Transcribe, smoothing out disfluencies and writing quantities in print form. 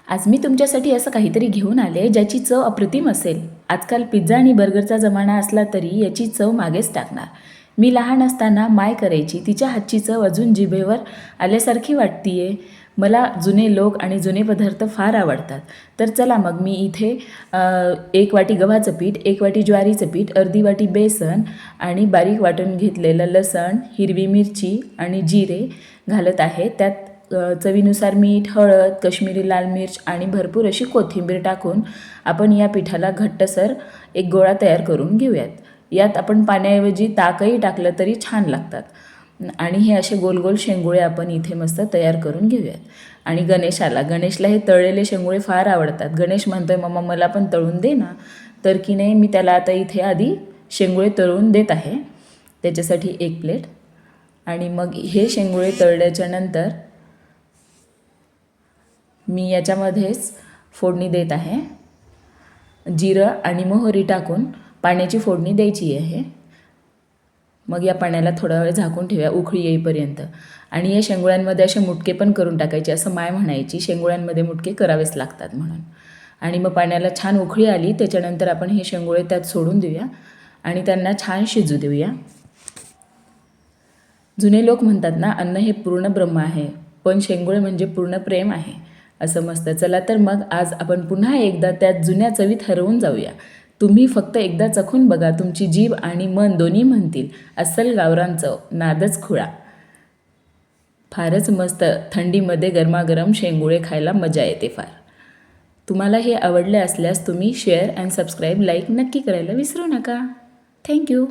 आज मी तुमच्यासाठी असं काहीतरी घेऊन आले ज्याची चव अप्रतिम असेल. आजकाल पिझ्झा आणि बर्गरचा जमाना असला तरी याची चव मागेच टाकणार. मी लहान असताना माय करायची, तिच्या हातची चव अजून जिभेवर आल्यासारखी वाटतीये. मला जुने लोक आणि जुने पदार्थ फार आवडतात. तर चला मग मी इथे 1 वाटी गव्हाचं पीठ, 1 वाटी ज्वारीचं पीठ, अर्धी वाटी बेसन आणि बारीक वाटून घेतलेलं लसण, हिरवी मिरची आणि जिरे घालत आहे. त्यात चवीनुसार मीठ, हळद, काश्मीरी लाल मिर्च आणि भरपूर अशी कोथिंबीर टाकून आपण या पिठाला घट्टसर एक गोळा तयार करून घेऊयात. यात आपण पाण्याऐवजी ताकही टाकलं तरी छान लागतात. आणि हे असे गोल गोल शेंगुळे आपण इथे मस्त तयार करून घेऊयात. आणि गणेशला हे तळलेले शेंगुळे फार आवडतात. गणेश म्हणतोय, मम्मा मला पण तळून दे ना. तर की नाही, मी त्याला आता इथे आधी शेंगुळे तळून देत आहे. त्याच्यासाठी 1 प्लेट. आणि मग हे शेंगुळे तळल्याच्या नंतर मी याच्यामध्येच फोडणी देत आहे. जिरं आणि मोहरी टाकून पाण्याची फोडणी द्यायची आहे. मग या पाण्याला थोडा वेळ झाकून ठेवूया उकळी येईपर्यंत. आणि या शेंगुळ्यांमध्ये असे मुटके पण करून टाकायचे, असं माय म्हणायची. शेंगुळ्यांमध्ये मुटके करावेच लागतात म्हणून. आणि मग पाण्याला छान उकळी आली त्याच्यानंतर आपण हे शेंगुळे त्यात सोडून देऊया आणि त्यांना छान शिजू देऊया. जुने लोक म्हणतात ना, अन्न हे पूर्ण ब्रह्म आहे, पण शेंगुळे म्हणजे पूर्ण प्रेम आहे, असं मस्त. चला तर मग आज आपण पुन्हा एकदा त्या जुन्या चवीत हरवून जाऊया. तुम्ही फक्त एकदा चखून बघा, तुमची जीभ आणि मन दोन्ही म्हणतील अस्सल गावरान चव, नादच खुळा. फारच मस्त. थंडीमध्ये गरमागरम शेंगुळे खायला मजा येते फार. तुम्हाला हे आवडले असल्यास तुम्ही शेअर अँड सबस्क्राईब, लाईक नक्की करायला विसरू नका. थँक्यू.